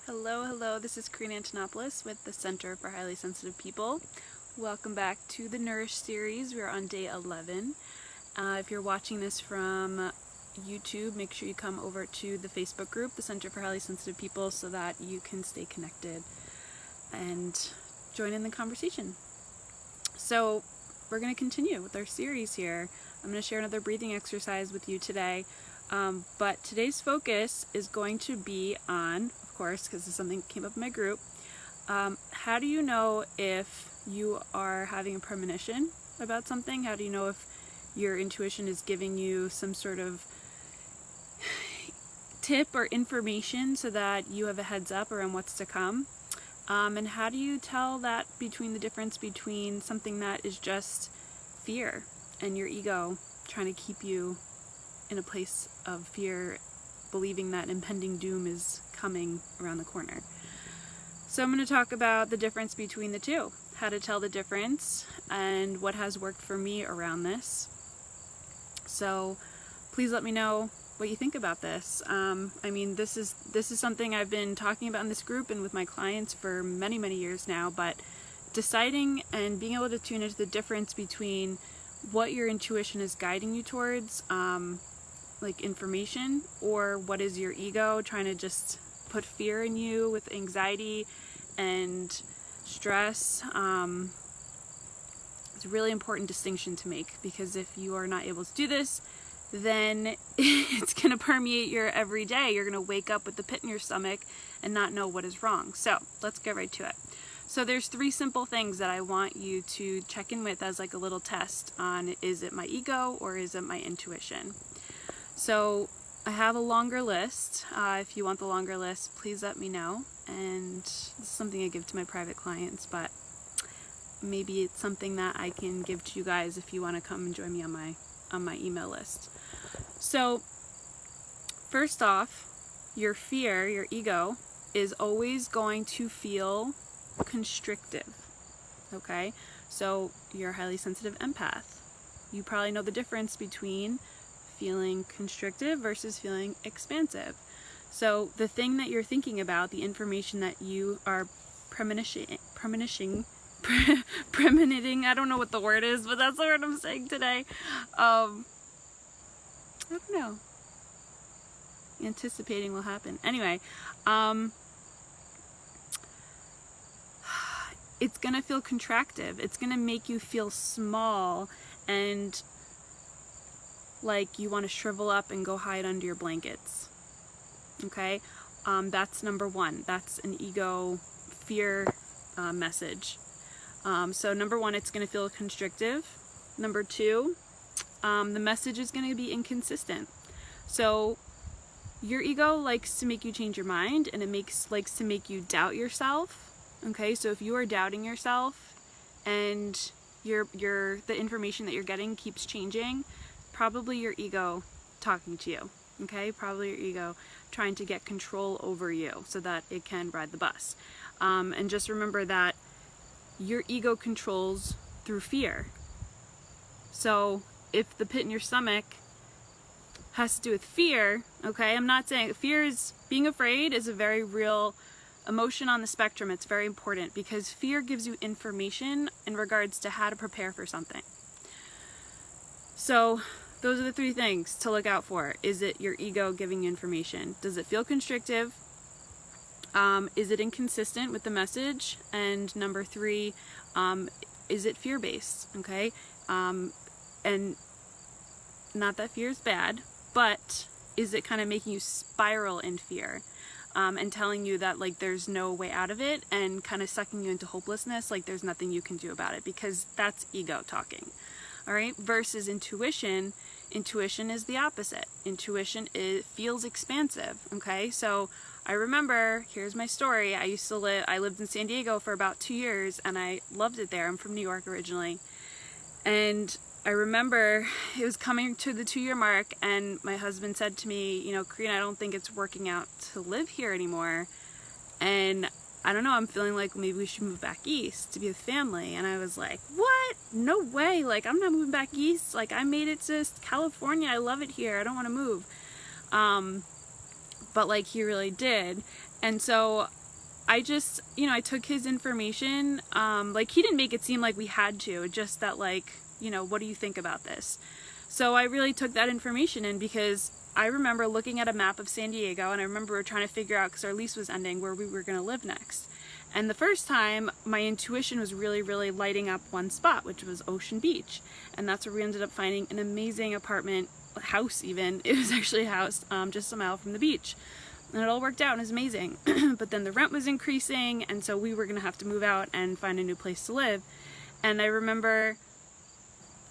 Hello, this is Karina Antonopoulos with the Center for Highly Sensitive People. Welcome back to the Nourish Series. We're on day 11. If you're watching this from YouTube, make sure you come over to the Facebook group, the Center for Highly Sensitive People, so that you can stay connected and join in the conversation. So we're going to continue with our series here. I'm going to share another breathing exercise with you today. But today's focus is going to be on, of course, because this is something that came up in my group, how do you know if you are having a premonition about something? How do you know if your intuition is giving you some sort of tip or information so that you have a heads up around what's to come? And how do you tell that between the difference between something that is just fear and your ego trying to keep you in a place of fear, believing that impending doom is coming around the corner? So I'm going to talk about the difference between the two, how to tell the difference, and what has worked for me around this. So please let me know what you think about this. This is something I've been talking about in this group and with my clients for many years now, but deciding and being able to tune into the difference between what your intuition is guiding you towards, like information, or what is your ego trying to just put fear in you with anxiety and stress. It's a really important distinction to make, because if you are not able to do this, then it's going to permeate your everyday. You're going to wake up with the pit in your stomach and not know what is wrong. So let's get right to it. So there's 3 simple things that I want you to check in with as like a little test on, is it my ego or is it my intuition? So I have a longer list. If you want the longer list, please let me know. And this is something I give to my private clients, but maybe it's something that I can give to you guys if you want to come and join me on my email list. So first off, your fear, your ego, is always going to feel constrictive. Okay? So you're a highly sensitive empath. You probably know the difference between feeling constrictive versus feeling expansive. So the thing that you're thinking about, the information that you are premoniting, I don't know what the word is, but that's the word I'm saying today. I don't know. Anticipating will happen. Anyway, it's going to feel contractive. It's going to make you feel small and like you want to shrivel up and go hide under your blankets. Okay? That's number 1. That's an ego fear message. So number 1, it's going to feel constrictive. Number 2, the message is going to be inconsistent. So your ego likes to make you change your mind, and it likes to make you doubt yourself. Okay? So if you are doubting yourself and the information that you're getting keeps changing, probably your ego talking to you. Okay? Probably your ego trying to get control over you so that it can ride the bus. And just remember that your ego controls through fear. So if the pit in your stomach has to do with fear, okay, I'm not saying being afraid is a very real emotion on the spectrum. It's very important because fear gives you information in regards to how to prepare for something. So those are the 3 things to look out for. Is it your ego giving you information? Does it feel constrictive? Is it inconsistent with the message? And number 3, is it fear-based? Okay? And not that fear is bad, but is it kind of making you spiral in fear? And telling you that like there's no way out of it, and kind of sucking you into hopelessness, like there's nothing you can do about it, because that's ego talking. All right? Versus intuition. Intuition is the opposite. Intuition feels expansive. Okay? So I remember, here's my story. I lived in San Diego for about 2 years, and I loved it there. I'm from New York originally. And I remember it was coming to the 2-year mark, and my husband said to me, Karina, I don't think it's working out to live here anymore. And I don't know, I'm feeling like maybe we should move back east to be with family. And I was like, what? No way. Like, I'm not moving back east. Like, I made it to California. I love it here. I don't want to move. but like he really did. And so I just, you know, I took his information. Like he didn't make it seem like we had to, just that like, you know, what do you think about this? So I really took that information in, because I remember looking at a map of San Diego, and I remember we were trying to figure out, because our lease was ending, where we were going to live next. And the first time, my intuition was really, really lighting up one spot, which was Ocean Beach. And that's where we ended up finding an amazing apartment, house even. It was actually a house just a mile from the beach. And it all worked out and it was amazing. But then the rent was increasing, and so we were going to have to move out and find a new place to live. And I remember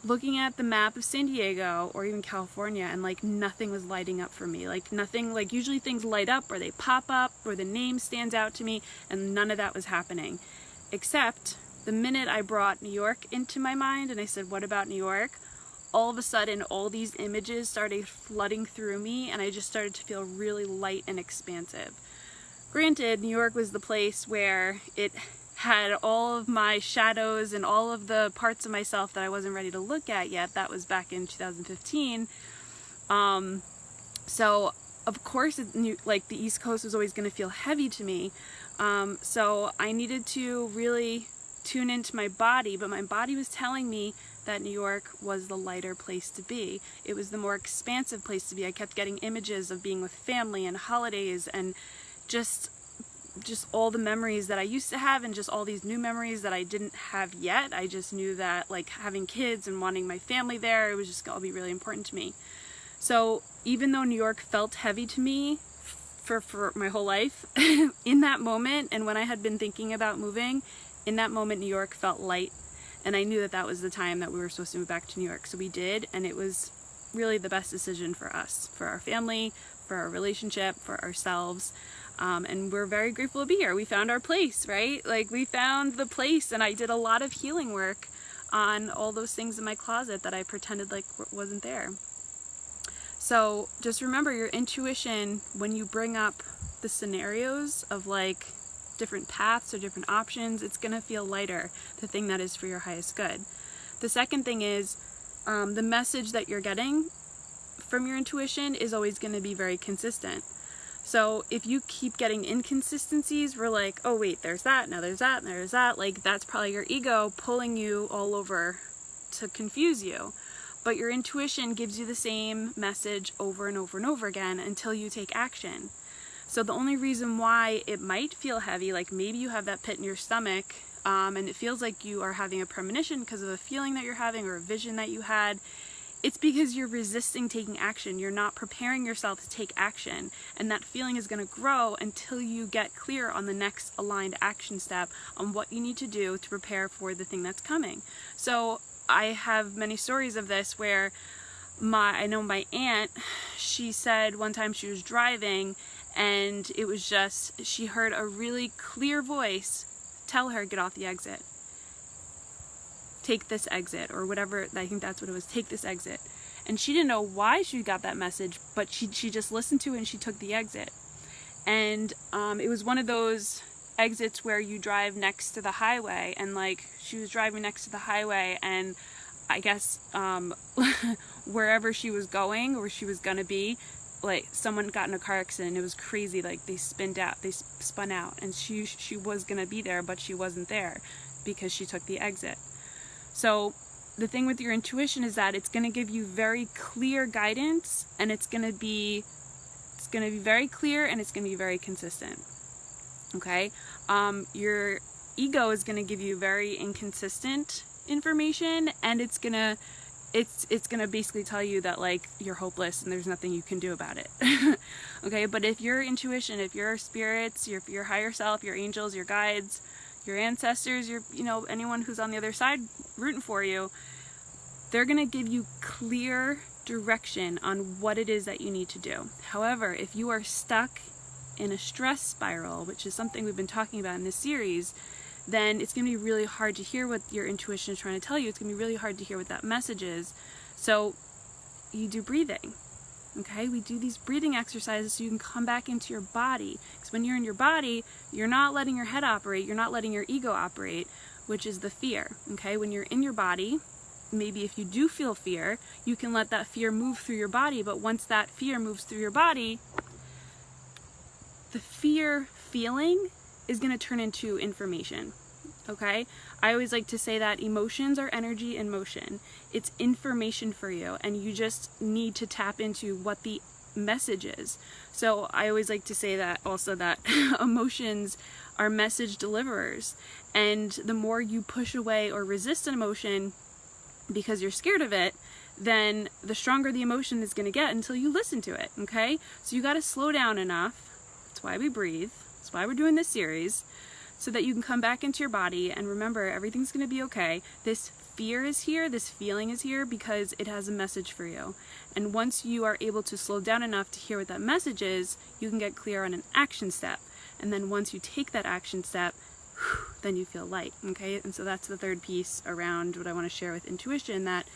looking at the map of San Diego or even California, and like nothing was lighting up for me. Like nothing, like usually things light up or they pop up or the name stands out to me, and none of that was happening. Except the minute I brought New York into my mind and I said, what about New York? All of a sudden, all these images started flooding through me, and I just started to feel really light and expansive. Granted, New York was the place where it had all of my shadows and all of the parts of myself that I wasn't ready to look at yet. That was back in 2015. So of course, like the East Coast was always going to feel heavy to me. So I needed to really tune into my body, but my body was telling me that New York was the lighter place to be. It was the more expansive place to be. I kept getting images of being with family and holidays and just all the memories that I used to have, and just all these new memories that I didn't have yet. I just knew that like having kids and wanting my family there, it was just going to be really important to me. So even though New York felt heavy to me for my whole life, in that moment, and when I had been thinking about moving, in that moment New York felt light, and I knew that that was the time that we were supposed to move back to New York. So we did, and it was really the best decision for us, for our family, for our relationship, for ourselves. And we're very grateful to be here. We found our place, right? Like we found the place, and I did a lot of healing work on all those things in my closet that I pretended like wasn't there. So just remember your intuition when you bring up the scenarios of like different paths or different options, it's gonna feel lighter, the thing that is for your highest good. The second thing is the message that you're getting from your intuition is always gonna be very consistent. So if you keep getting inconsistencies, we're like, oh wait, there's that, now there's that, and there's that, like that's probably your ego pulling you all over to confuse you. But your intuition gives you the same message over and over and over again until you take action. So the only reason why it might feel heavy, like maybe you have that pit in your stomach, and it feels like you are having a premonition because of a feeling that you're having or a vision that you had, it's because you're resisting taking action. You're not preparing yourself to take action. And that feeling is going to grow until you get clear on the next aligned action step on what you need to do to prepare for the thing that's coming. So I have many stories of this where I know my aunt, she said one time she was driving, and it was just, she heard a really clear voice tell her, get off the exit. Take this exit, or whatever, I think that's what it was, take this exit. And she didn't know why she got that message, but she just listened to it and she took the exit. And it was one of those exits where you drive next to the highway, and like she was driving next to the highway, and I guess wherever she was going, or she was gonna be, like someone got in a car accident. It was crazy, like they spun out, and she was gonna be there, but she wasn't there because she took the exit. So the thing with your intuition is that it's going to give you very clear guidance, and it's going to be very clear, and it's going to be very consistent. Okay? Your ego is going to give you very inconsistent information, and it's going to basically tell you that like you're hopeless and there's nothing you can do about it. Okay? But if your intuition, if your spirits, your higher self, your angels, your guides, your ancestors, anyone who's on the other side rooting for you, they're going to give you clear direction on what it is that you need to do. However, if you are stuck in a stress spiral, which is something we've been talking about in this series, then it's going to be really hard to hear what your intuition is trying to tell you. It's going to be really hard to hear what that message is. So you do breathing. Okay, we do these breathing exercises so you can come back into your body. Because when you're in your body, you're not letting your head operate, you're not letting your ego operate, which is the fear. Okay, when you're in your body, maybe if you do feel fear, you can let that fear move through your body, but once that fear moves through your body, the fear feeling is going to turn into information. Okay? I always like to say that emotions are energy in motion. It's information for you, and you just need to tap into what the message is. So I always like to say that also, that emotions are message deliverers, and the more you push away or resist an emotion because you're scared of it, then the stronger the emotion is going to get until you listen to it. Okay? So you got to slow down enough. That's why we breathe. That's why we're doing this series, so that you can come back into your body and remember everything's going to be okay. This fear is here, this feeling is here because it has a message for you. And once you are able to slow down enough to hear what that message is, you can get clear on an action step. And then once you take that action step, then you feel light, okay? And so that's the third piece around what I want to share with intuition, that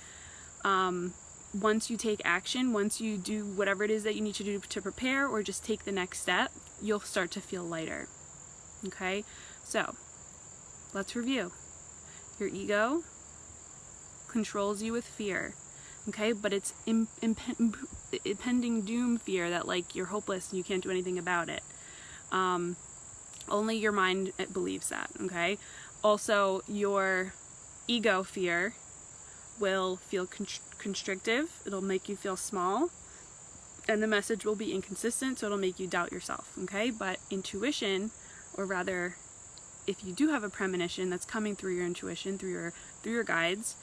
once you take action, once you do whatever it is that you need to do to prepare or just take the next step, you'll start to feel lighter, okay? So let's review. Your ego controls you with fear, okay? But it's impending doom fear, that like you're hopeless and you can't do anything about it. Only your mind believes that, okay? Also, your ego fear will feel constrictive. It'll make you feel small, and the message will be inconsistent, so it'll make you doubt yourself, okay? But intuition, or rather, if you do have a premonition that's coming through your intuition, through your guides,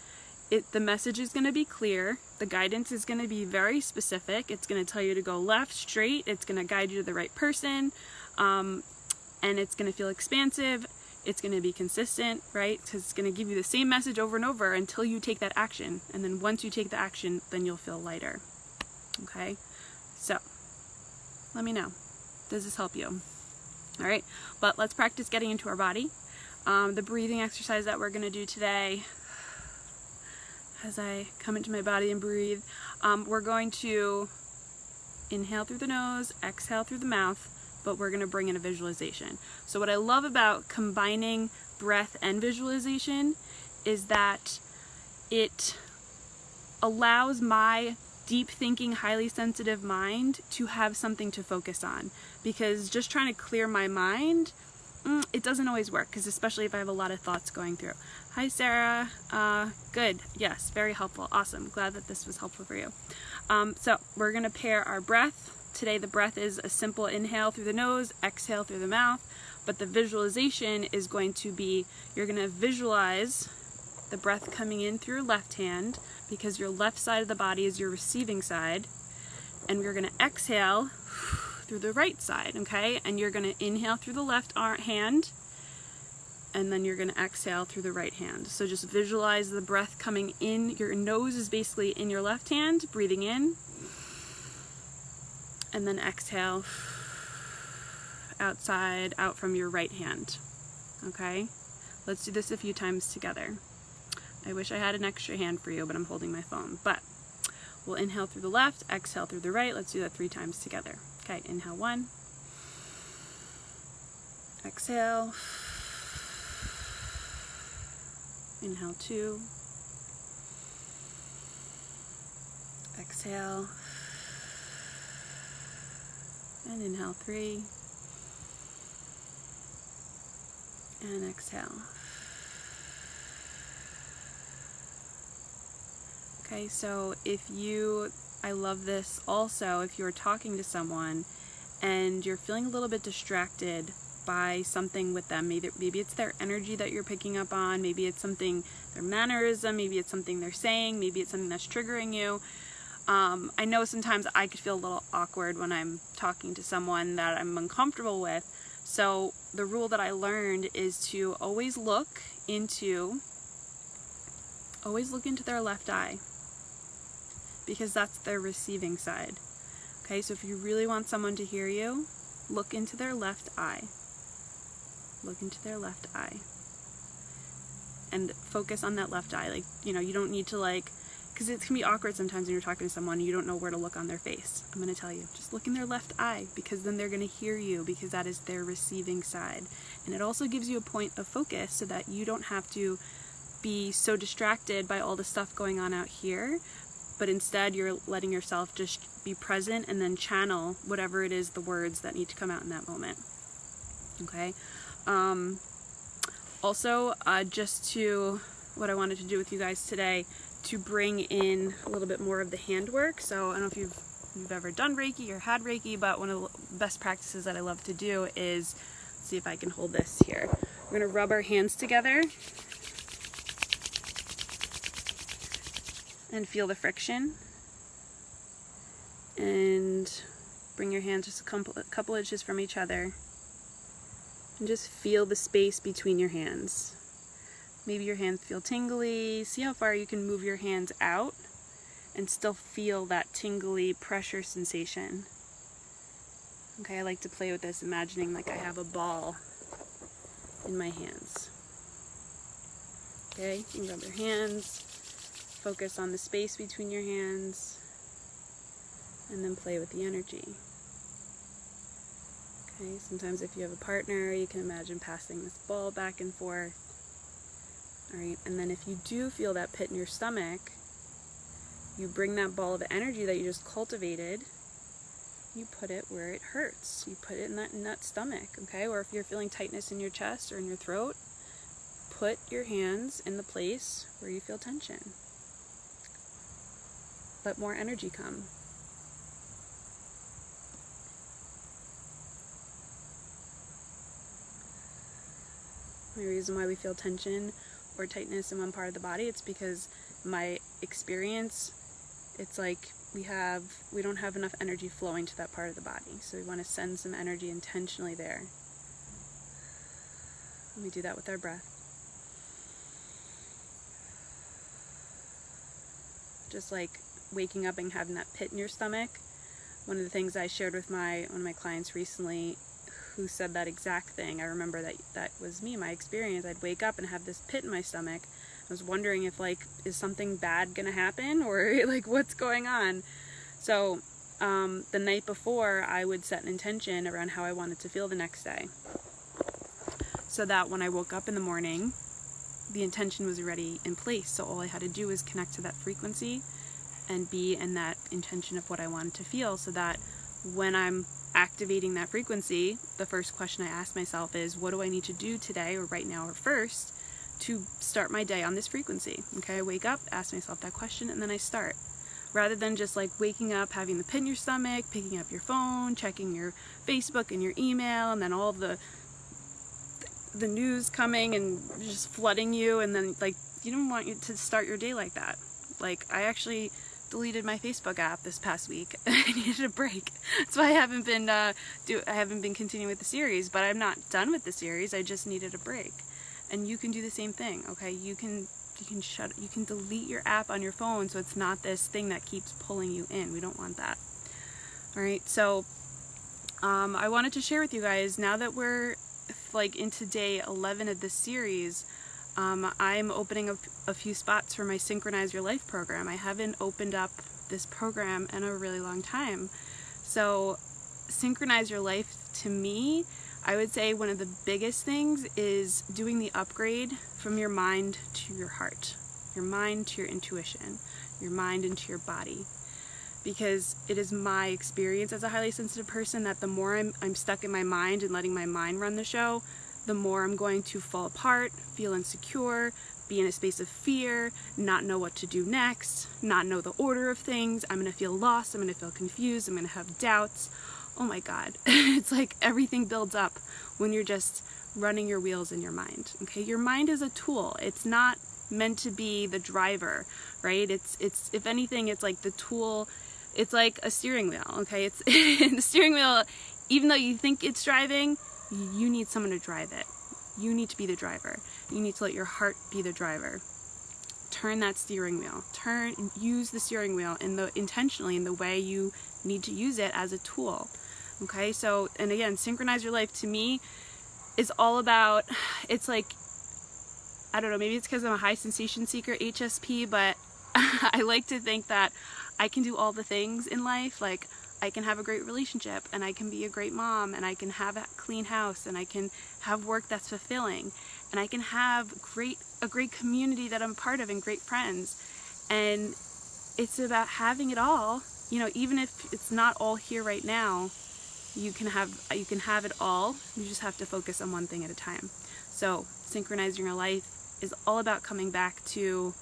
the message is going to be clear. The guidance is going to be very specific. It's going to tell you to go left, straight. It's going to guide you to the right person, and it's going to feel expansive. It's going to be consistent, right? Because it's going to give you the same message over and over until you take that action. And then once you take the action, then you'll feel lighter. Okay? So, let me know. Does this help you? All right, but let's practice getting into our body. The breathing exercise that we're going to do today, as I come into my body and breathe, we're going to inhale through the nose, exhale through the mouth, but we're going to bring in a visualization. So what I love about combining breath and visualization is that it allows my deep thinking, highly sensitive mind to have something to focus on, because just trying to clear my mind, it doesn't always work, because especially if I have a lot of thoughts going through. Hi Sarah, good, yes, very helpful, awesome, glad that this was helpful for you. So we're going to pair our breath. Today the breath is a simple inhale through the nose, exhale through the mouth, but the visualization is going to be, you're going to visualize the breath coming in through your left hand, because your left side of the body is your receiving side, and we're going to exhale through the right side, okay? And you're going to inhale through the left hand, and then you're going to exhale through the right hand. So just visualize the breath coming in. Your nose is basically in your left hand, breathing in, and then exhale out from your right hand, okay? Let's do this a few times together. I wish I had an extra hand for you, but I'm holding my phone. But we'll inhale through the left, exhale through the right. Let's do that 3 times together. Okay, inhale 1. Exhale. Inhale 2. Exhale. And inhale 3. And exhale. Okay, so I love this also, if you're talking to someone and you're feeling a little bit distracted by something with them, maybe it's their energy that you're picking up on, maybe it's something, their mannerism, maybe it's something they're saying, maybe it's something that's triggering you. I know sometimes I could feel a little awkward when I'm talking to someone that I'm uncomfortable with, so the rule that I learned is to always look into their left eye, because that's their receiving side. Okay, so if you really want someone to hear you, look into their left eye. Look into their left eye. And focus on that left eye. Like, you don't need to because it can be awkward sometimes when you're talking to someone and you don't know where to look on their face. I'm going to tell you, just look in their left eye, because then they're going to hear you, because that is their receiving side. And it also gives you a point of focus so that you don't have to be so distracted by all the stuff going on out here, but instead you're letting yourself just be present and then channel whatever it is, the words that need to come out in that moment. Okay. Also, just to what I wanted to do with you guys today, to bring in a little bit more of the handwork. So I don't know if you've ever done Reiki or had Reiki, but one of the best practices that I love to do is, let's see if I can hold this here. We're going to rub our hands together and feel the friction. And bring your hands just a couple inches from each other. And just feel the space between your hands. Maybe your hands feel tingly. See how far you can move your hands out and still feel that tingly pressure sensation. Okay, I like to play with this, imagining like I have a ball in my hands. Okay, you can rub your hands, focus on the space between your hands, and then play with the energy. Okay, sometimes if you have a partner, you can imagine passing this ball back and forth. All right, and then if you do feel that pit in your stomach, you bring that ball of energy that you just cultivated, you put it where it hurts. You put it in that stomach, okay? Or if you're feeling tightness in your chest or in your throat, put your hands in the place where you feel tension. Let more energy come. The reason why we feel tension or tightness in one part of the body, it's because my experience, it's like we don't have enough energy flowing to that part of the body. So we want to send some energy intentionally there. And we do that with our breath. Just like waking up and having that pit in your stomach. One of the things I shared with one of my clients recently, who said that exact thing. I remember that was me, my experience. I'd wake up and have this pit in my stomach. I was wondering if is something bad gonna happen, or like what's going on? So the night before, I would set an intention around how I wanted to feel the next day, so that when I woke up in the morning, the intention was already in place. So all I had to do was connect to that frequency and be in that intention of what I wanted to feel, so that when I'm activating that frequency, the first question I ask myself is, what do I need to do today or right now or first to start my day on this frequency? Okay, I wake up, ask myself that question, and then I start. Rather than just like waking up, having the pit in your stomach, picking up your phone, checking your Facebook and your email, and then all the news coming and just flooding you, and then like you don't want you to start your day like that. Like I actually deleted my Facebook app this past week. I needed a break. That's why I haven't been continuing with the series, but I'm not done with the series. I just needed a break. And you can do the same thing, okay? You can delete your app on your phone, so it's not this thing that keeps pulling you in. We don't want that. All right, so I wanted to share with you guys, now that we're like into day 11 of this series, I'm opening up a few spots for my Synchronize Your Life program. I haven't opened up this program in a really long time. So Synchronize Your Life, to me, I would say one of the biggest things is doing the upgrade from your mind to your heart, your mind to your intuition, your mind into your body. Because it is my experience as a highly sensitive person that the more I'm stuck in my mind and letting my mind run the show, the more I'm going to fall apart, feel insecure, be in a space of fear, not know what to do next, not know the order of things. I'm going to feel lost, I'm going to feel confused, I'm going to have doubts. Oh my God. It's like everything builds up when you're just running your wheels in your mind. Okay, your mind is a tool. It's not meant to be the driver, right? It's if anything, it's like the tool. It's like a steering wheel. Okay, it's the steering wheel. Even though you think it's driving, you need someone to drive it. You need to be the driver. You need to let your heart be the driver. Turn that steering wheel. Use the steering wheel intentionally in the way you need to use it as a tool. Okay, so, and again, Synchronize Your Life to me is all about, it's like, I don't know, maybe it's because I'm a high sensation seeker, HSP, but I like to think that I can do all the things in life. Like, I can have a great relationship, and I can be a great mom, and I can have a clean house, and I can have work that's fulfilling, and I can have a great community that I'm a part of and great friends. And it's about having it all. You know, even if it's not all here right now, you can have it all. You just have to focus on one thing at a time. So synchronizing your life is all about coming back to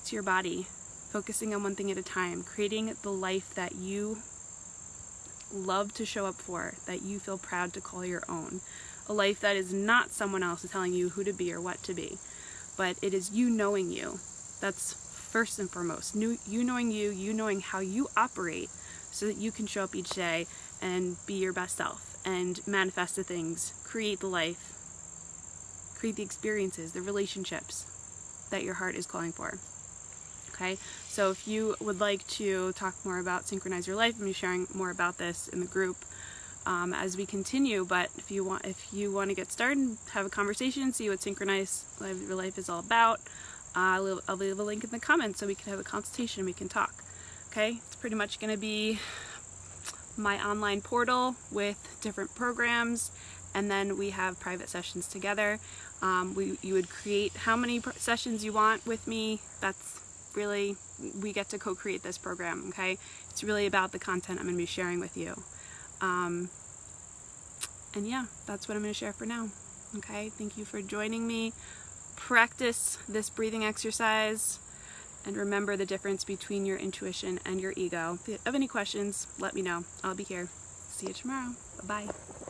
your body, focusing on one thing at a time, creating the life that you love to show up for, that you feel proud to call your own. A life that is not someone else telling you who to be or what to be, but it is you knowing you. That's first and foremost. You knowing you knowing how you operate, so that you can show up each day and be your best self and manifest the things, create the life, create the experiences, the relationships that your heart is calling for. Okay, so if you would like to talk more about Synchronize Your Life, I'm sharing more about this in the group as we continue. But if you want to get started, have a conversation, see what Synchronize Your Life is all about, I'll leave a link in the comments so we can have a consultation, we can talk. Okay, it's pretty much going to be my online portal with different programs, and then we have private sessions together. You would create how many sessions you want with me. That's really, we get to co-create this program, okay? It's really about the content I'm going to be sharing with you. And yeah, that's what I'm going to share for now, okay? Thank you for joining me. Practice this breathing exercise, and remember the difference between your intuition and your ego. If you have any questions, let me know. I'll be here. See you tomorrow. Bye-bye.